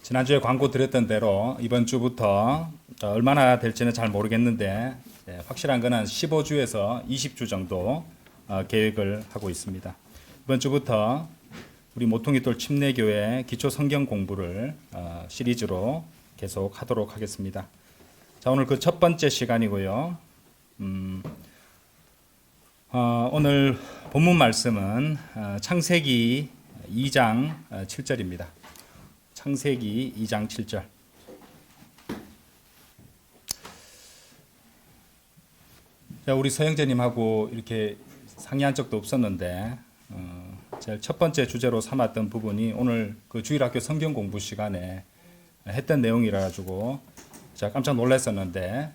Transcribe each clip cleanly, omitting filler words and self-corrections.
지난주에 광고 드렸던 대로 이번 주부터 얼마나 될지는 잘 모르겠는데 확실한 거는 15주에서 20주 정도 계획을 하고 있습니다. 이번 주부터 우리 모퉁이돌 침례교회 기초 성경 공부를 시리즈로 계속 하도록 하겠습니다. 자, 오늘 그 첫 번째 시간이고요. 오늘 본문 말씀은 창세기 2장 7절입니다. 창세기 2장 7절. 우리 서영재님하고 이렇게 상의한 적도 없었는데 제일 첫 번째 주제로 삼았던 부분이 오늘 그 주일학교 성경 공부 시간에 했던 내용이라 가지고 제가 깜짝 놀랐었는데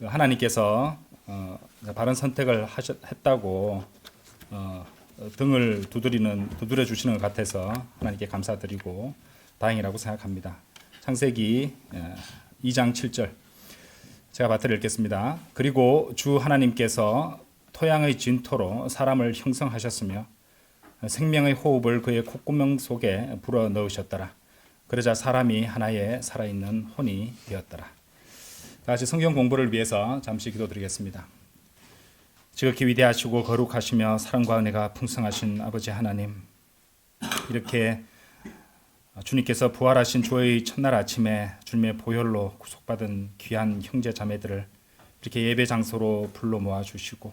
하나님께서 바른 선택을 했다고 등을 두드려 주시는 것 같아서 하나님께 감사드리고 다행이라고 생각합니다. 창세기 2장 7절 제가 받들어 읽겠습니다. 그리고 주 하나님께서 토양의 진토로 사람을 형성하셨으며 생명의 호흡을 그의 콧구멍 속에 불어 넣으셨더라. 그러자 사람이 하나의 살아있는 혼이 되었더라. 다시 성경 공부를 위해서 잠시 기도드리겠습니다. 지극히 위대하시고 거룩하시며 사랑과 은혜가 풍성하신 아버지 하나님, 이렇게 주님께서 부활하신 주의 첫날 아침에 주님의 보혈로 구속받은 귀한 형제 자매들을 이렇게 예배 장소로 불러 모아주시고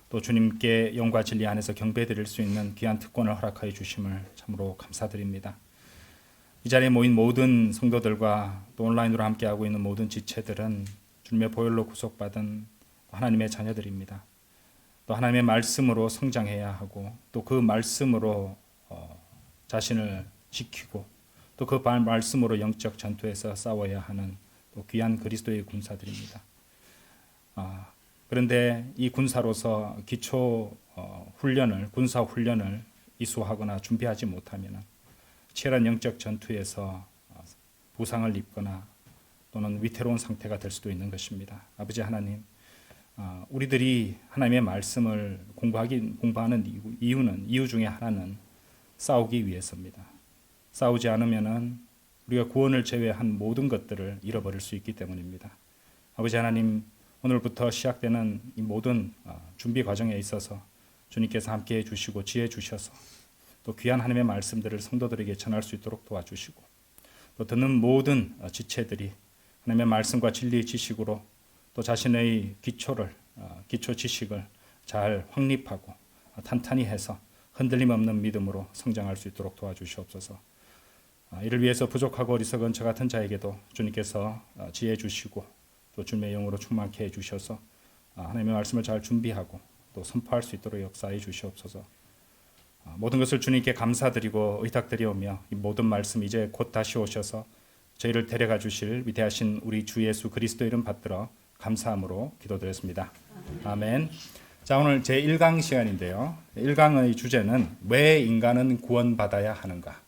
또 주님께 영과 진리 안에서 경배드릴 수 있는 귀한 특권을 허락하여 주심을 참으로 감사드립니다. 이 자리에 모인 모든 성도들과 또 온라인으로 함께하고 있는 모든 지체들은 주님의 보혈로 구속받은 하나님의 자녀들입니다. 또 하나님의 말씀으로 성장해야 하고 또 그 말씀으로 자신을 지키고 또 그 말씀으로 영적 전투에서 싸워야 하는 또 귀한 그리스도의 군사들입니다. 그런데 이 군사로서 기초 군사 훈련을 이수하거나 준비하지 못하면 치열한 영적 전투에서 부상을 입거나 또는 위태로운 상태가 될 수도 있는 것입니다. 아버지 하나님, 우리들이 하나님의 말씀을 공부하는 이유 중에 하나는 싸우기 위해서입니다. 싸우지 않으면은 우리가 구원을 제외한 모든 것들을 잃어버릴 수 있기 때문입니다. 아버지 하나님, 오늘부터 시작되는 이 모든 준비 과정에 있어서 주님께서 함께해 주시고 지혜 주셔서 또 귀한 하나님의 말씀들을 성도들에게 전할 수 있도록 도와주시고 또 듣는 모든 지체들이 하나님의 말씀과 진리의 지식으로 또 자신의 기초 지식을 잘 확립하고 탄탄히 해서 흔들림 없는 믿음으로 성장할 수 있도록 도와주시옵소서. 이를 위해서 부족하고 어리석은 저 같은 자에게도 주님께서 지혜 주시고 또 주님의 영으로 충만케 해 주셔서 하나님의 말씀을 잘 준비하고 또 선포할 수 있도록 역사해 주시옵소서. 모든 것을 주님께 감사드리고 의탁드리오며 이 모든 말씀 이제 곧 다시 오셔서 저희를 데려가 주실 위대하신 우리 주 예수 그리스도 이름 받들어 감사함으로 기도드렸습니다. 아멘. 자, 오늘 제 1강 시간인데요. 1강의 주제는 왜 인간은 구원받아야 하는가?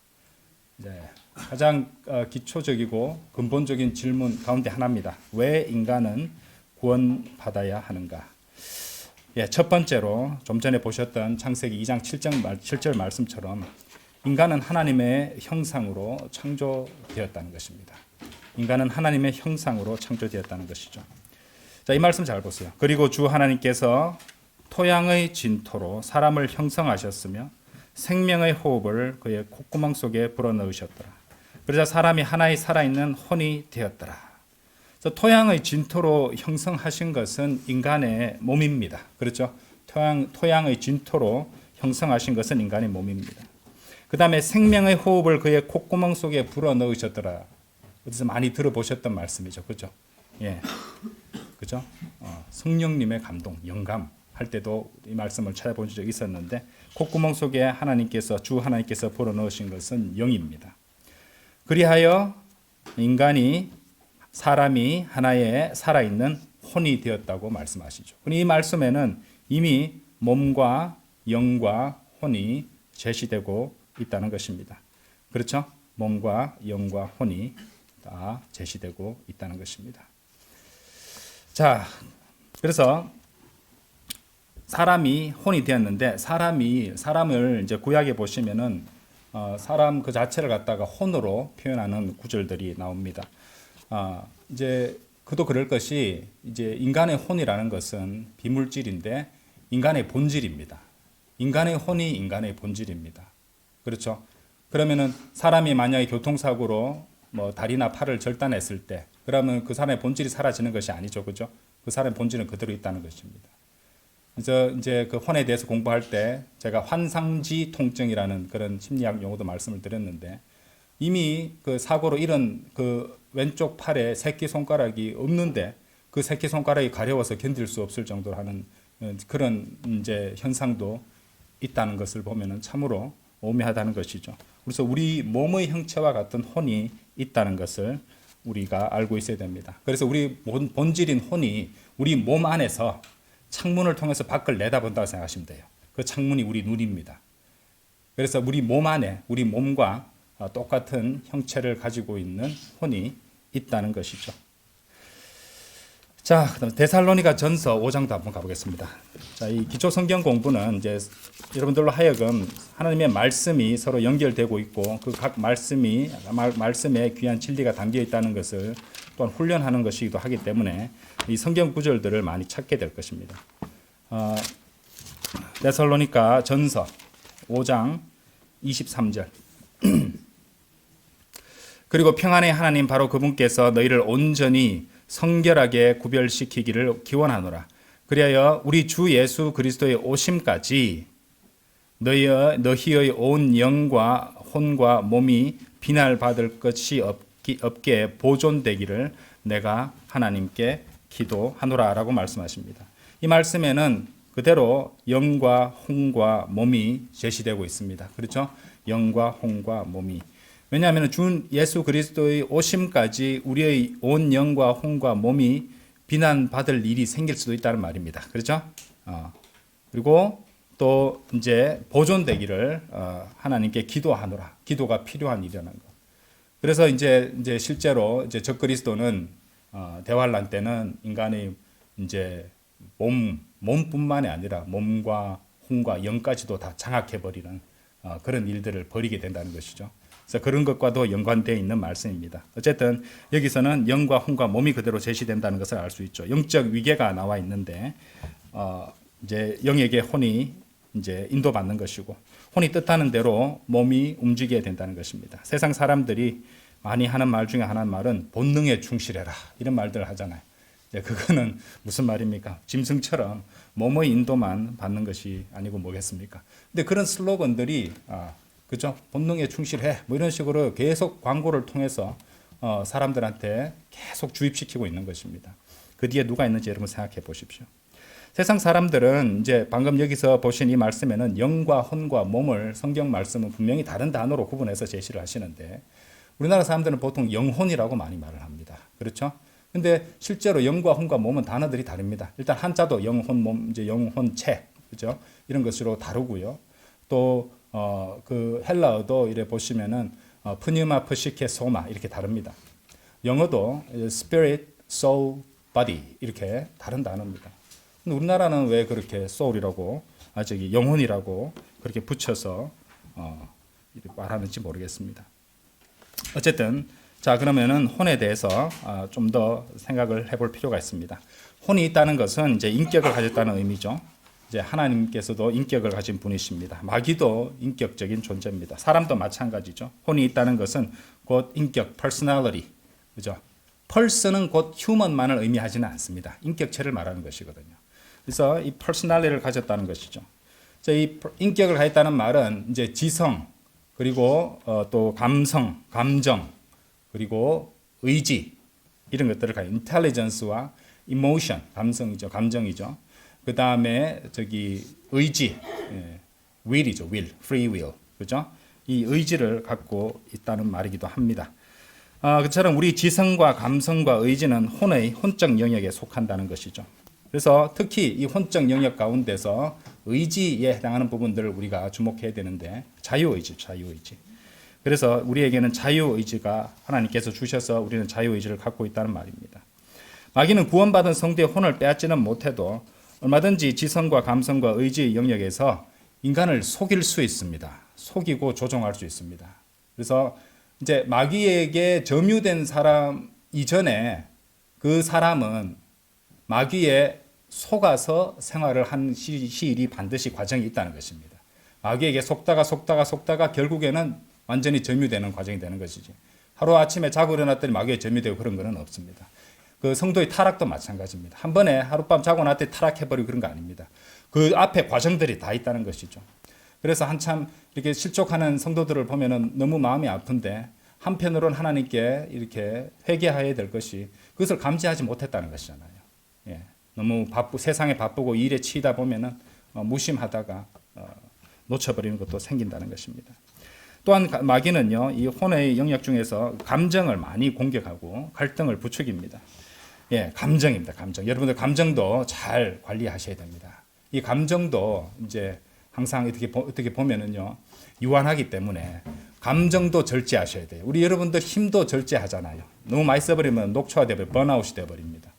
가장 기초적이고 근본적인 질문 가운데 하나입니다. 왜 인간은 구원받아야 하는가? 첫 번째로 좀 전에 보셨던 창세기 2장 7절 말씀처럼 인간은 하나님의 형상으로 창조되었다는 것입니다. 인간은 하나님의 형상으로 창조되었다는 것이죠. 자, 이 말씀 잘 보세요. 그리고 주 하나님께서 토양의 진토로 사람을 형성하셨으며 생명의 호흡을 그의 콧구멍 속에 불어넣으셨더라. 그러자 사람이 하나의 살아있는 혼이 되었더라. 토양의 진토로 형성하신 것은 인간의 몸입니다. 그렇죠? 토양의 진토로 형성하신 것은 인간의 몸입니다. 그 다음에 생명의 호흡을 그의 콧구멍 속에 불어넣으셨더라. 어디서 많이 들어보셨던 말씀이죠. 그렇죠? 예. 그죠? 성령님의 감동, 영감 할 때도 이 말씀을 찾아본 적이 있었는데 콧구멍 속에 주 하나님께서 불어넣으신 것은 영입니다. 그리하여 사람이 하나의 살아있는 혼이 되었다고 말씀하시죠. 이 말씀에는 이미 몸과 영과 혼이 제시되고 있다는 것입니다. 그렇죠? 몸과 영과 혼이 다 제시되고 있다는 것입니다. 자, 그래서 사람이 혼이 되었는데 사람을 이제 구약에 보시면은 사람 그 자체를 갖다가 혼으로 표현하는 구절들이 나옵니다. 이제 그도 그럴 것이 이제 인간의 혼이라는 것은 비물질인데 인간의 본질입니다. 인간의 혼이 인간의 본질입니다. 그렇죠? 그러면은 사람이 만약에 교통사고로 뭐 다리나 팔을 절단했을 때 그러면 그 사람의 본질이 사라지는 것이 아니죠. 그죠? 그 사람의 본질은 그대로 있다는 것입니다. 그래서 이제 그 혼에 대해서 공부할 때 제가 환상지 통증이라는 그런 심리학 용어도 말씀을 드렸는데 이미 그 사고로 잃은 그 왼쪽 팔에 새끼손가락이 없는데 그 새끼손가락이 가려워서 견딜 수 없을 정도로 하는 그런 이제 현상도 있다는 것을 보면은 참으로 오묘하다는 것이죠. 그래서 우리 몸의 형체와 같은 혼이 있다는 것을 우리가 알고 있어야 됩니다. 그래서 우리 본질인 혼이 우리 몸 안에서 창문을 통해서 밖을 내다본다고 생각하시면 돼요. 그 창문이 우리 눈입니다. 그래서 우리 몸 안에 우리 몸과 똑같은 형체를 가지고 있는 혼이 있다는 것이죠. 자, 그다음 데살로니가 전서 5장도 한번 가보겠습니다. 자, 이 기초 성경 공부는 이제 여러분들로 하여금 하나님의 말씀이 서로 연결되고 있고 그 각 말씀에 귀한 진리가 담겨 있다는 것을 또한 훈련하는 것이기도 하기 때문에 이 성경 구절들을 많이 찾게 될 것입니다. 데살로니가 전서 5장 23절. 그리고 평안의 하나님 바로 그분께서 너희를 온전히 성결하게 구별시키기를 기원하노라. 그리하여 우리 주 예수 그리스도의 오심까지 너희의 온 영과 혼과 몸이 비난받을 것이 없게 보존되기를 내가 하나님께 기도하노라라고 말씀하십니다. 이 말씀에는 그대로 영과 혼과 몸이 제시되고 있습니다. 그렇죠? 영과 혼과 몸이. 왜냐하면 주 예수 그리스도의 오심까지 우리의 온 영과 혼과 몸이 비난받을 일이 생길 수도 있다는 말입니다. 그렇죠? 그리고 또 이제 보존되기를 하나님께 기도하노라. 기도가 필요한 일이라는 것. 그래서 이제 실제로 이제 적그리스도는 대환란 때는 인간의 이제 몸뿐만이 아니라 몸과 혼과 영까지도 다 장악해 버리는 그런 일들을 벌이게 된다는 것이죠. 그래서 그런 것과도 연관되어 있는 말씀입니다. 어쨌든 여기서는 영과 혼과 몸이 그대로 제시된다는 것을 알 수 있죠. 영적 위계가 나와 있는데 이제 영에게 혼이 이제 인도받는 것이고 혼이 뜻하는 대로 몸이 움직여야 된다는 것입니다. 세상 사람들이 많이 하는 말 중에 하나는 말은 본능에 충실해라 이런 말들을 하잖아요. 그거는 무슨 말입니까? 짐승처럼 몸의 인도만 받는 것이 아니고 뭐겠습니까? 근데 그런 슬로건들이 그죠? 본능에 충실해. 뭐 이런 식으로 계속 광고를 통해서 사람들한테 계속 주입시키고 있는 것입니다. 그 뒤에 누가 있는지 여러분 생각해 보십시오. 세상 사람들은 이제 방금 여기서 보신 이 말씀에는 영과 혼과 몸을 성경 말씀은 분명히 다른 단어로 구분해서 제시를 하시는데 우리나라 사람들은 보통 영혼이라고 많이 말을 합니다. 그렇죠? 근데 실제로 영과 혼과 몸은 단어들이 다릅니다. 일단 한자도 영혼 몸, 이제 영혼체, 그죠? 이런 것으로 다루고요. 또 그 헬라어도 이래 보시면은 프뉴마 프시케 소마 이렇게 다릅니다. 영어도 spirit, soul, body 이렇게 다른 단어입니다. 근데 우리나라는 왜 그렇게 soul이라고 영혼이라고 그렇게 붙여서 말하는지 모르겠습니다. 어쨌든 자 그러면은 혼에 대해서 좀 더 생각을 해볼 필요가 있습니다. 혼이 있다는 것은 이제 인격을 가졌다는 의미죠. 이제 하나님께서도 인격을 가진 분이십니다. 마귀도 인격적인 존재입니다. 사람도 마찬가지죠. 혼이 있다는 것은 곧 인격, personality, 그죠? person은 곧 human만을 의미하지는 않습니다. 인격체를 말하는 것이거든요. 그래서 이 personality를 가졌다는 것이죠. 이 인격을 가졌다는 말은 이제 지성, 그리고 또 감성, 감정, 그리고 의지 이런 것들을 가진 intelligence와 emotion, 감정이죠. 그 다음에 의지, will이죠, free will, 그죠? 이 의지를 갖고 있다는 말이기도 합니다. 그처럼 우리 지성과 감성과 의지는 혼적 영역에 속한다는 것이죠. 그래서 특히 이 혼적 영역 가운데서 의지에 해당하는 부분들을 우리가 주목해야 되는데 자유의지. 그래서 우리에게는 자유의지가 하나님께서 주셔서 우리는 자유의지를 갖고 있다는 말입니다. 마귀는 구원받은 성도의 혼을 빼앗지는 못해도 얼마든지 지성과 감성과 의지의 영역에서 인간을 속일 수 있습니다. 속이고 조종할 수 있습니다. 그래서 이제 마귀에게 점유된 사람 이전에 그 사람은 마귀에 속아서 생활을 한 시일이 반드시 과정이 있다는 것입니다. 마귀에게 속다가 결국에는 완전히 점유되는 과정이 되는 것이지. 하루아침에 자고 일어났더니 마귀에 점유되고 그런 건 없습니다. 그 성도의 타락도 마찬가지입니다. 한 번에 하룻밤 자고 났더니 타락해버리고 그런 거 아닙니다. 그 앞에 과정들이 다 있다는 것이죠. 그래서 한참 이렇게 실족하는 성도들을 보면은 너무 마음이 아픈데 한편으로는 하나님께 이렇게 회개해야 될 것이 그것을 감지하지 못했다는 것이잖아요. 예. 너무 세상에 바쁘고 일에 치이다 보면은 무심하다가 놓쳐버리는 것도 생긴다는 것입니다. 또한 마귀는요, 이 혼의 영역 중에서 감정을 많이 공격하고 갈등을 부추깁니다. 예, 감정입니다. 감정. 여러분들 감정도 잘 관리하셔야 됩니다. 이 감정도 이제 항상 어떻게 보면은요, 유한하기 때문에 감정도 절제하셔야 돼요. 우리 여러분들 힘도 절제하잖아요. 너무 많이 써버리면 녹초화되고 번아웃이 되어버립니다.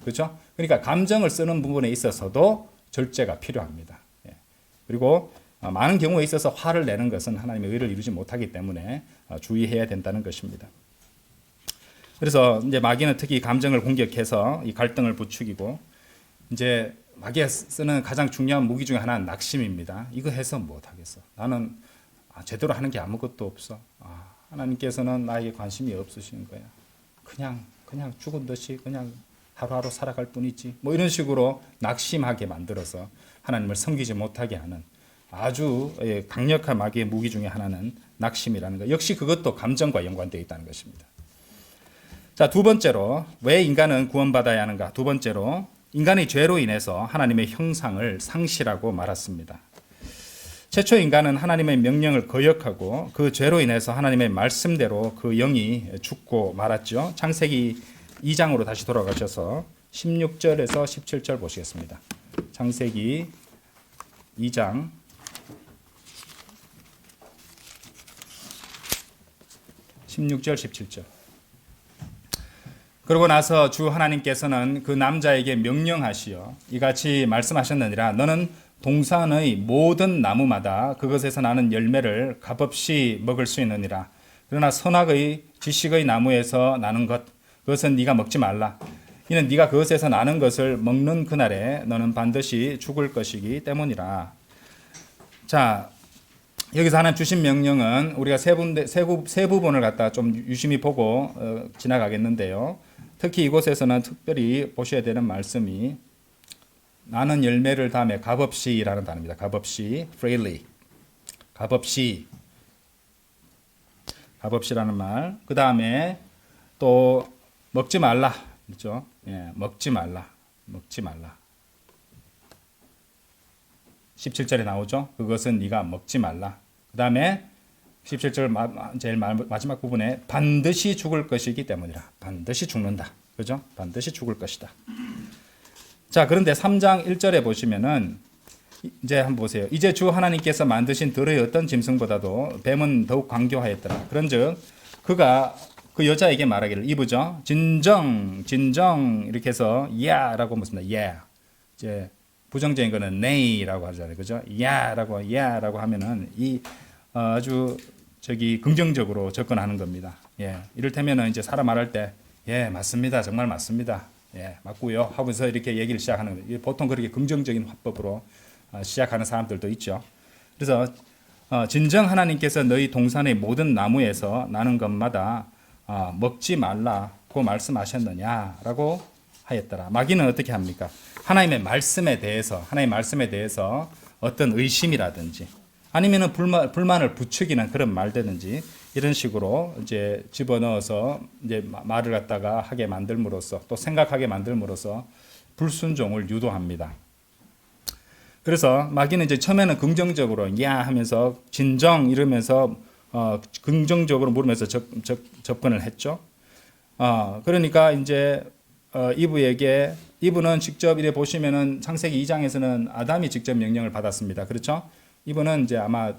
그렇죠? 그러니까 감정을 쓰는 부분에 있어서도 절제가 필요합니다. 예. 그리고 많은 경우에 있어서 화를 내는 것은 하나님의 의를 이루지 못하기 때문에 주의해야 된다는 것입니다. 그래서 이제 마귀는 특히 감정을 공격해서 이 갈등을 부추기고 이제 마귀가 쓰는 가장 중요한 무기 중에 하나는 낙심입니다. 이거 해서 못하겠어. 나는 제대로 하는 게 아무것도 없어. 하나님께서는 나에게 관심이 없으신 거야. 그냥 죽은 듯이 그냥 하루하루 살아갈 뿐이지. 뭐 이런 식으로 낙심하게 만들어서 하나님을 섬기지 못하게 하는 아주 강력한 마귀의 무기 중에 하나는 낙심이라는 것. 역시 그것도 감정과 연관되어 있다는 것입니다. 자, 두 번째로 왜 인간은 구원받아야 하는가? 두 번째로 인간의 죄로 인해서 하나님의 형상을 상실하고 말았습니다. 최초 인간은 하나님의 명령을 거역하고 그 죄로 인해서 하나님의 말씀대로 그 영이 죽고 말았죠. 창세기 2장으로 다시 돌아가셔서 16절에서 17절 보시겠습니다. 창세기 2장 16절 17절. 그러고 나서 주 하나님께서는 그 남자에게 명령하시어 이같이 말씀하셨느니라. 너는 동산의 모든 나무마다 그것에서 나는 열매를 값없이 먹을 수 있느니라. 그러나 선악의 지식의 나무에서 나는 것 그것은 네가 먹지 말라. 이는 네가 그것에서 나는 것을 먹는 그날에 너는 반드시 죽을 것이기 때문이라. 자, 여기서 하나님 주신 명령은 우리가 세 부분을 갖다 좀 유심히 보고 지나가겠는데요. 특히 이곳에서는 특별히 보셔야 되는 말씀이 나는 열매를 다음에 값없이라는 단어입니다. 값없이, freely. 값없이라는 말. 그 다음에 또 먹지 말라. 그렇죠? 예, 먹지 말라. 17절에 나오죠. 그것은 네가 먹지 말라. 그 다음에 17절 제일 마지막 부분에 반드시 죽을 것이기 때문이라. 반드시 죽는다. 그죠? 반드시 죽을 것이다. 자, 그런데 3장 1절에 보시면은 이제 한번 보세요. 이제 주 하나님께서 만드신 들의 어떤 짐승보다도 뱀은 더욱 강교하였더라. 그런즉 그가 그 여자에게 말하기를 이브죠. 진정 이렇게 해서 야라고 묻습니다. 야. 이제 부정적인 거는 nay라고 하잖아요. 그죠? 야라고 하면은 이 아주 긍정적으로 접근하는 겁니다. 예. 이를테면은 이제 사람 말할 때 예, 맞습니다. 정말 맞습니다. 예, 맞고요. 하면서 이렇게 얘기를 시작하는 거예요. 보통 그렇게 긍정적인 화법으로 시작하는 사람들도 있죠. 그래서 진정 하나님께서 너희 동산의 모든 나무에서 나는 것마다 먹지 말라고 말씀하셨느냐라고 하였더라. 마귀는 어떻게 합니까? 하나님의 말씀에 대해서 어떤 의심이라든지 아니면은 불만을 부추기는 그런 말들든지 이런 식으로 이제 집어넣어서 이제 말을 갖다가 하게 만들므로써 또 생각하게 만들므로써 불순종을 유도합니다. 그래서 마귀는 이제 처음에는 긍정적으로 야 하면서 진정 이러면서 긍정적으로 물으면서 접근을 했죠. 그러니까 이제 이브는 직접 이래 보시면은 창세기 2장에서는 아담이 직접 명령을 받았습니다. 그렇죠? 이브는 이제 아마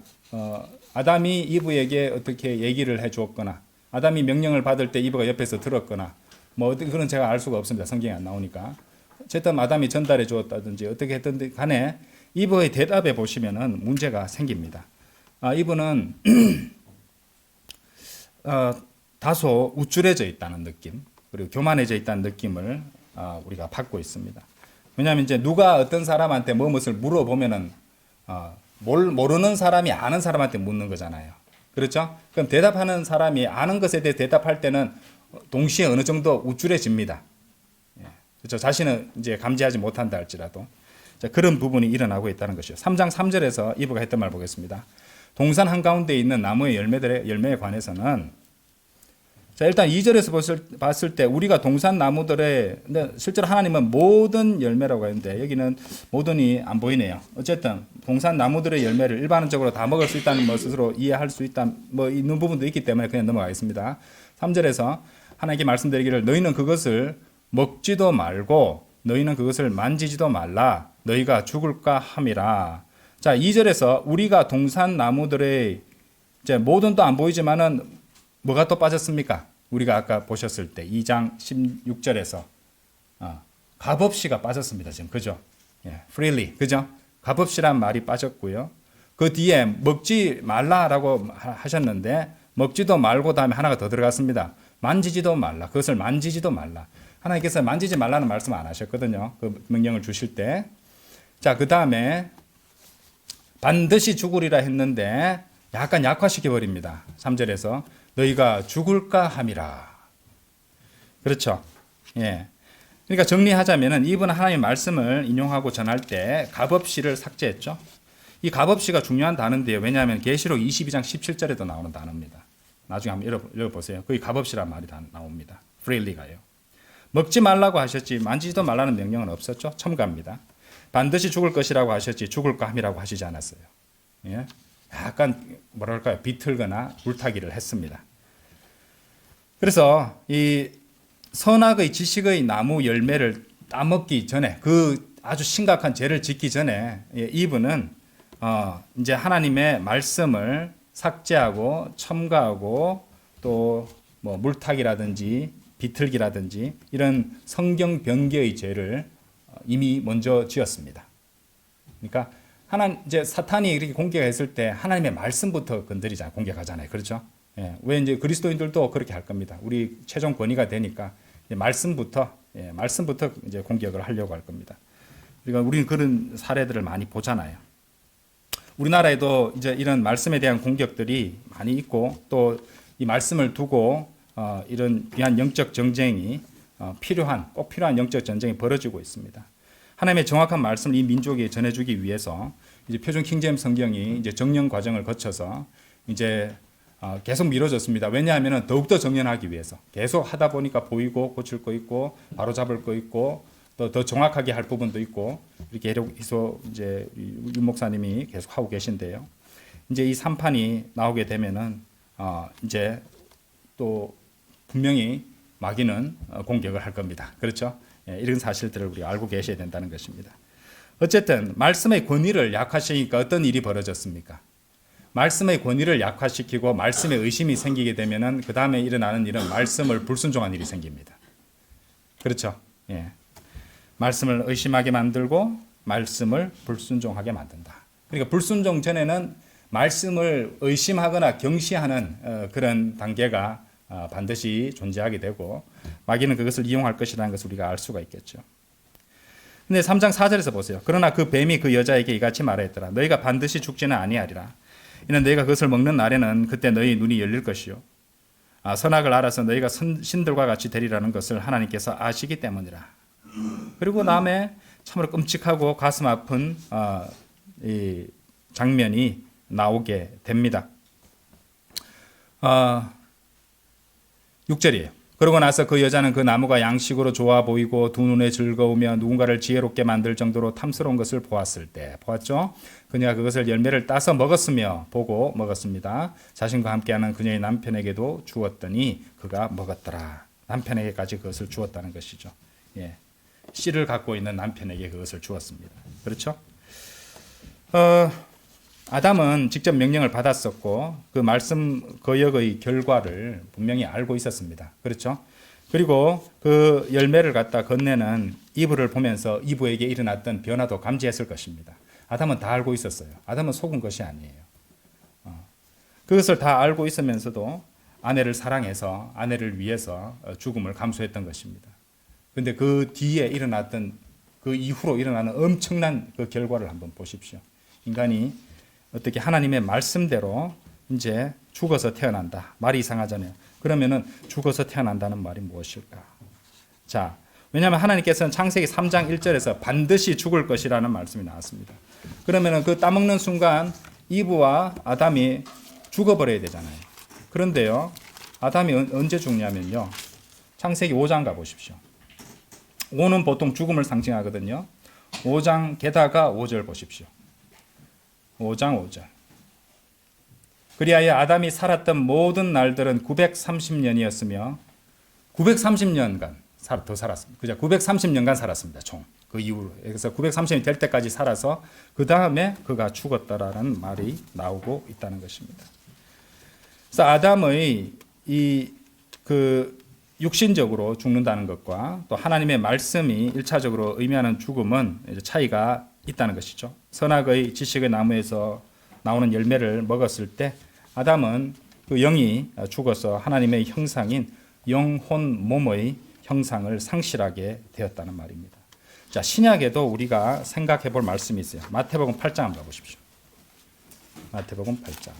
아담이 이브에게 어떻게 얘기를 해 주었거나 아담이 명령을 받을 때 이브가 옆에서 들었거나 뭐 그런 제가 알 수가 없습니다. 성경에 안 나오니까. 어쨌든 아담이 전달해 주었다든지 어떻게 했든 간에 이브의 대답에 보시면은 문제가 생깁니다. 이분은 다소 우쭐해져 있다는 느낌, 그리고 교만해져 있다는 느낌을 우리가 받고 있습니다. 왜냐하면 이제 누가 어떤 사람한테 무엇을 물어보면은 모르는 사람이 아는 사람한테 묻는 거잖아요. 그렇죠? 그럼 대답하는 사람이 아는 것에 대해 대답할 때는 동시에 어느 정도 우쭐해집니다. 그렇죠? 자신은 이제 감지하지 못한다 할지라도. 자, 그런 부분이 일어나고 있다는 것이죠. 3장 3절에서 이브가 했던 말 보겠습니다. 동산 한가운데 있는 나무의 열매에 관해서는, 자, 일단 2절에서 봤을 때 우리가 동산 나무들의, 근데 실제로 하나님은 모든 열매라고 했는데 여기는 모든이 안 보이네요. 어쨌든 동산 나무들의 열매를 일반적으로 다 먹을 수 있다는 것으로 이해할 수 있다, 있는 부분도 있기 때문에 그냥 넘어가겠습니다. 3절에서 하나님께 말씀드리기를 너희는 그것을 먹지도 말고 너희는 그것을 만지지도 말라 너희가 죽을까 함이라. 자, 2절에서 우리가 동산 나무들의 이제 모든도 안 보이지만은 뭐가 또 빠졌습니까? 우리가 아까 보셨을 때 2장 16절에서 값없이가 빠졌습니다. 지금 그죠? freely, 그죠? 값없이란 말이 빠졌고요. 그 뒤에 먹지 말라라고 하셨는데 먹지도 말고 다음에 하나가 더 들어갔습니다. 만지지도 말라. 그것을 만지지도 말라. 하나님께서 만지지 말라는 말씀 안 하셨거든요. 그 명령을 주실 때. 자, 그 다음에 반드시 죽으리라 했는데 약간 약화시켜 버립니다. 3절에서 너희가 죽을까 함이라. 그렇죠? 예. 그러니까 정리하자면은 이분 하나님의 말씀을 인용하고 전할 때 값없이를 삭제했죠. 이 값없이가 중요한 단어인데요. 왜냐하면 계시록 22장 17절에도 나오는 단어입니다. 나중에 한번 읽어보세요. 거기 값없이란 말이 나옵니다. freely가요. 먹지 말라고 하셨지 만지지도 말라는 명령은 없었죠. 첨가입니다. 반드시 죽을 것이라고 하셨지 죽을까 함이라고 하시지 않았어요. 예? 약간 뭐랄까요, 비틀거나 물타기를 했습니다. 그래서 이 선악의 지식의 나무 열매를 따먹기 전에, 그 아주 심각한 죄를 짓기 전에 이분은 이제 하나님의 말씀을 삭제하고 첨가하고 또 뭐 물타기라든지 비틀기라든지 이런 성경 변개의 죄를 이미 먼저 지었습니다. 그러니까 이제 사탄이 이렇게 공격했을 때 하나님의 말씀부터 건드리잖아요. 공격하잖아요. 그렇죠? 예, 왜 이제 그리스도인들도 그렇게 할 겁니다. 우리 최종 권위가 되니까 말씀부터 이제 공격을 하려고 할 겁니다. 그러니까 우리는 그런 사례들을 많이 보잖아요. 우리나라에도 이제 이런 말씀에 대한 공격들이 많이 있고 또 이 말씀을 두고 이런 귀한 영적 전쟁이 꼭 필요한 영적 전쟁이 벌어지고 있습니다. 하나님의 정확한 말씀을 이 민족에 전해주기 위해서 이제 표준 킹제임스 성경이 이제 정령 과정을 거쳐서 이제 계속 미뤄졌습니다. 왜냐하면 더욱더 정연하기 위해서 계속 하다 보니까 보이고 고칠 거 있고 바로 잡을 거 있고 또 더 정확하게 할 부분도 있고 이렇게 계속 이제 유 목사님이 계속 하고 계신데요. 이제 이 3판이 나오게 되면은 이제 또 분명히 마귀는 공격을 할 겁니다. 그렇죠? 이런 사실들을 우리가 알고 계셔야 된다는 것입니다. 어쨌든 말씀의 권위를 약화시키니까 어떤 일이 벌어졌습니까? 말씀의 권위를 약화시키고 말씀에 의심이 생기게 되면은 그 다음에 일어나는 일은 말씀을 불순종한 일이 생깁니다. 그렇죠? 예. 말씀을 의심하게 만들고 말씀을 불순종하게 만든다. 그러니까 불순종 전에는 말씀을 의심하거나 경시하는 그런 단계가 반드시 존재하게 되고 마귀는 그것을 이용할 것이라는 것을 우리가 알 수가 있겠죠. 근데 3장 4절에서 보세요. 그러나 그 뱀이 그 여자에게 이같이 말하였더라. 너희가 반드시 죽지는 아니하리라. 이는 너희가 그것을 먹는 날에는 그때 너희 눈이 열릴 것이요. 선악을 알아서 너희가 신들과 같이 되리라는 것을 하나님께서 아시기 때문이라. 그리고 다음에 참으로 끔찍하고 가슴 아픈 이 장면이 나오게 됩니다. 6절이에요. 그러고 나서 그 여자는 그 나무가 양식으로 좋아 보이고 두 눈에 즐거우며 누군가를 지혜롭게 만들 정도로 탐스러운 것을 보았을 때, 보았죠? 그녀가 그것을 열매를 따서 먹었으며 보고 먹었습니다. 자신과 함께하는 그녀의 남편에게도 주었더니 그가 먹었더라. 남편에게까지 그것을 주었다는 것이죠. 예. 씨를 갖고 있는 남편에게 그것을 주었습니다. 그렇죠? 아담은 직접 명령을 받았었고 그 말씀 거역의 결과를 분명히 알고 있었습니다. 그렇죠? 그리고 그 열매를 갖다 건네는 이브를 보면서 이브에게 일어났던 변화도 감지했을 것입니다. 아담은 다 알고 있었어요. 아담은 속은 것이 아니에요. 그것을 다 알고 있으면서도 아내를 사랑해서 아내를 위해서 죽음을 감수했던 것입니다. 그런데 그 뒤에 일어났던 그 이후로 일어나는 엄청난 그 결과를 한번 보십시오. 인간이 어떻게 하나님의 말씀대로 이제 죽어서 태어난다. 말이 이상하잖아요. 그러면은 죽어서 태어난다는 말이 무엇일까? 자, 왜냐하면 하나님께서는 창세기 3장 1절에서 반드시 죽을 것이라는 말씀이 나왔습니다. 그러면은 그 따먹는 순간 이브와 아담이 죽어버려야 되잖아요. 그런데요, 아담이 언제 죽냐면요, 창세기 5장 가보십시오. 5는 보통 죽음을 상징하거든요. 5장 게다가 5절 보십시오. 5장 5절. 그리하여 아담이 살았던 모든 날들은 930년이었으며 930년간 더 살았습니다. 그죠? 930년간 살았습니다. 총. 그 이후로. 그래서 930년이 될 때까지 살아서 그 다음에 그가 죽었다라는 말이 나오고 있다는 것입니다. 그래서 아담의 육신적으로 죽는다는 것과 또 하나님의 말씀이 1차적으로 의미하는 죽음은 차이가 있다는 것이죠. 선악의 지식의 나무에서 나오는 열매를 먹었을 때 아담은 그 영이 죽어서 하나님의 형상인 영혼 몸의 형상을 상실하게 되었다는 말입니다. 자, 신약에도 우리가 생각해 볼 말씀이 있어요. 마태복음 8장 한번 보십시오. 마태복음 8장.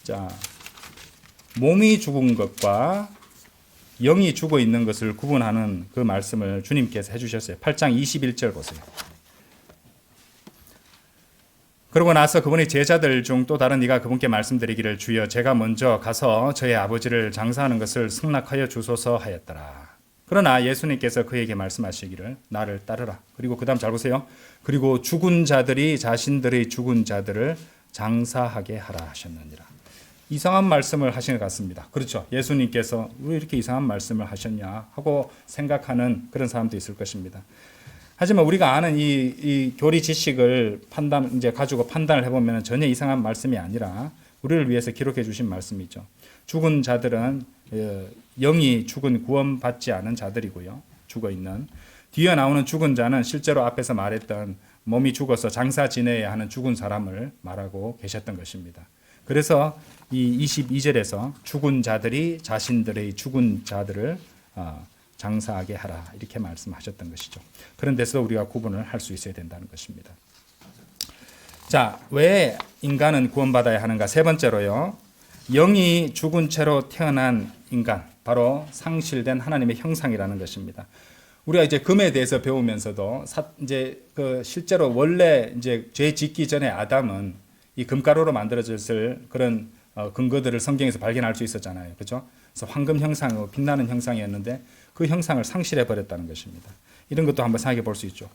자, 몸이 죽은 것과 영이 죽어 있는 것을 구분하는 그 말씀을 주님께서 해주셨어요. 8장 21절 보세요. 그러고 나서 그분의 제자들 중 또 다른 이가 그분께 말씀드리기를 주여 제가 먼저 가서 저의 아버지를 장사하는 것을 승낙하여 주소서 하였더라. 그러나 예수님께서 그에게 말씀하시기를 나를 따르라. 그리고 그 다음 잘 보세요. 그리고 죽은 자들이 자신들의 죽은 자들을 장사하게 하라 하셨느니라. 이상한 말씀을 하신 것 같습니다. 그렇죠. 예수님께서 왜 이렇게 이상한 말씀을 하셨냐 하고 생각하는 그런 사람도 있을 것입니다. 하지만 우리가 아는 이 교리 지식을 가지고 판단을 해보면 전혀 이상한 말씀이 아니라 우리를 위해서 기록해 주신 말씀이죠. 죽은 자들은 영이 죽은 구원받지 않은 자들이고요. 죽어 있는. 뒤에 나오는 죽은 자는 실제로 앞에서 말했던 몸이 죽어서 장사 지내야 하는 죽은 사람을 말하고 계셨던 것입니다. 그래서 이 22절에서 죽은 자들이 자신들의 죽은 자들을 장사하게 하라 이렇게 말씀하셨던 것이죠. 그런 데서 우리가 구분을 할 수 있어야 된다는 것입니다. 자, 왜 인간은 구원받아야 하는가? 세 번째로요. 영이 죽은 채로 태어난 인간, 바로 상실된 하나님의 형상이라는 것입니다. 우리가 이제 금에 대해서 배우면서도 실제로 원래 죄 짓기 전에 아담은 이 금가루로 만들어졌을 그런 근거들을 성경에서 발견할 수 있었잖아요. 그렇죠? 그래서 황금 형상으로 빛나는 형상이었는데 그 형상을 상실해 버렸다는 것입니다. 이런 것도 한번 생각해 볼 수 있죠.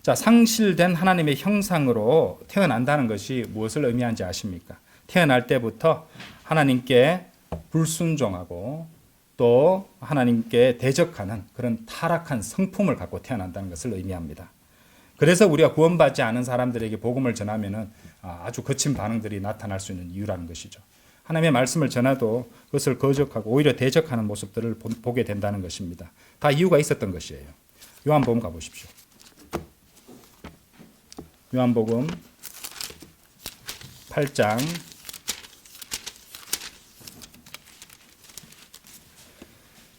자, 상실된 하나님의 형상으로 태어난다는 것이 무엇을 의미하는지 아십니까? 태어날 때부터 하나님께 불순종하고 또 하나님께 대적하는 그런 타락한 성품을 갖고 태어난다는 것을 의미합니다. 그래서 우리가 구원받지 않은 사람들에게 복음을 전하면은 아주 거친 반응들이 나타날 수 있는 이유라는 것이죠. 하나님의 말씀을 전해도 그것을 거적하고 오히려 대적하는 모습들을 보게 된다는 것입니다. 다 이유가 있었던 것이에요. 요한복음 가보십시오. 요한복음 8장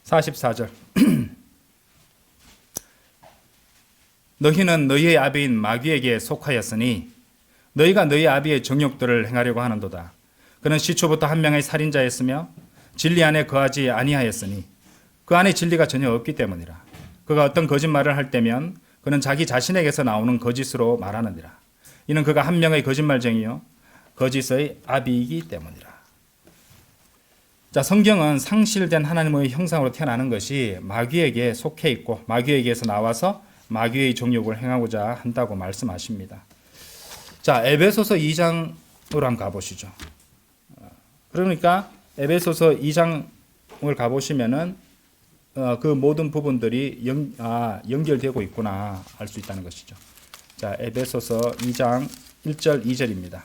44절. 너희는 너희의 아비인 마귀에게 속하였으니 너희가 너희 아비의 정욕들을 행하려고 하는도다. 그는 시초부터 한 명의 살인자였으며 진리 안에 거하지 아니하였으니 그 안에 진리가 전혀 없기 때문이라. 그가 어떤 거짓말을 할 때면 그는 자기 자신에게서 나오는 거짓으로 말하느니라. 이는 그가 한 명의 거짓말쟁이요 거짓의 아비이기 때문이라. 자, 성경은 상실된 하나님의 형상으로 태어나는 것이 마귀에게 속해 있고 마귀에게서 나와서 마귀의 정욕을 행하고자 한다고 말씀하십니다. 자, 에베소서 2장으로 한번 가보시죠. 그러니까 에베소서 2장을 가보시면은 그 모든 부분들이 연결되고 있구나 알 수 있다는 것이죠. 자, 에베소서 2장 1절 2절입니다.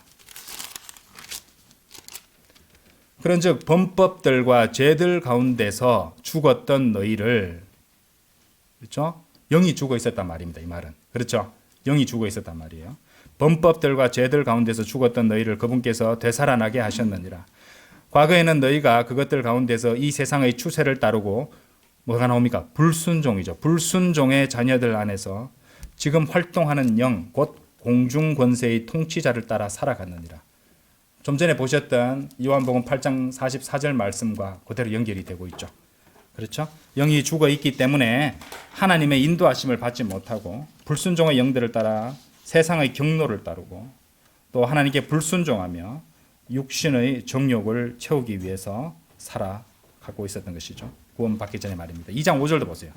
그런즉 범법들과 죄들 가운데서 죽었던 너희를, 그렇죠? 영이 죽어 있었단 말입니다. 이 말은. 그렇죠? 영이 죽어 있었단 말이에요. 범법들과 죄들 가운데서 죽었던 너희를 그분께서 되살아나게 하셨느니라. 과거에는 너희가 그것들 가운데서 이 세상의 추세를 따르고 뭐가 나옵니까? 불순종이죠. 불순종의 자녀들 안에서 지금 활동하는 영, 곧 공중 권세의 통치자를 따라 살아갔느니라. 좀 전에 보셨던 요한복음 8장 44절 말씀과 그대로 연결이 되고 있죠. 그렇죠? 영이 죽어 있기 때문에 하나님의 인도하심을 받지 못하고 불순종의 영들을 따라 세상의 경로를 따르고 또 하나님께 불순종하며 육신의 정욕을 채우기 위해서 살아가고 있었던 것이죠. 구원받기 전에 말입니다. 2장 5절도 보세요.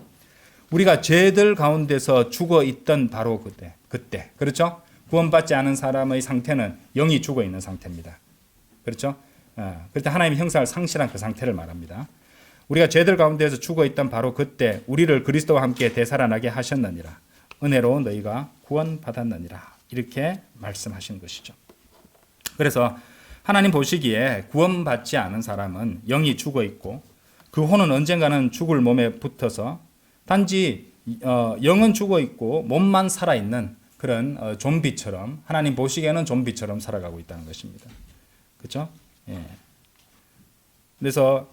우리가 죄들 가운데서 죽어 있던 바로 그때 그렇죠? 구원받지 않은 사람의 상태는 영이 죽어 있는 상태입니다. 그렇죠? 그때 하나님의 형상을 상실한 그 상태를 말합니다. 우리가 죄들 가운데서 죽어 있던 바로 그때 우리를 그리스도와 함께 되살아나게 하셨느니라. 은혜로 너희가 구원받았느니라. 이렇게 말씀하신 것이죠. 그래서 하나님 보시기에 구원받지 않은 사람은 영이 죽어 있고 그 혼은 언젠가는 죽을 몸에 붙어서 단지 영은 죽어 있고 몸만 살아있는 그런 좀비처럼 하나님 보시기에는 좀비처럼 살아가고 있다는 것입니다. 그렇죠? 예. 그래서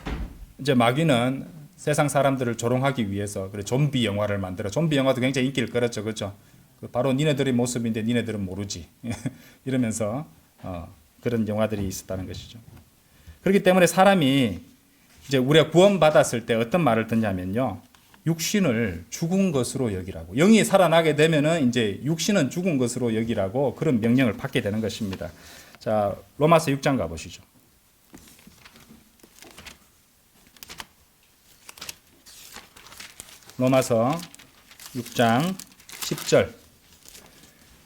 이제 마귀는 세상 사람들을 조롱하기 위해서 그래 좀비 영화를 만들어. 좀비 영화도 굉장히 인기를 끌었죠, 그렇죠? 바로 니네들의 모습인데 니네들은 모르지 이러면서 그런 영화들이 있었다는 것이죠. 그렇기 때문에 사람이 이제 우리가 구원받았을 때 어떤 말을 듣냐면요, 육신을 죽은 것으로 여기라고. 영이 살아나게 되면은 이제 육신은 죽은 것으로 여기라고 그런 명령을 받게 되는 것입니다. 자, 로마서 6장 가보시죠. 로마서 6장 10절.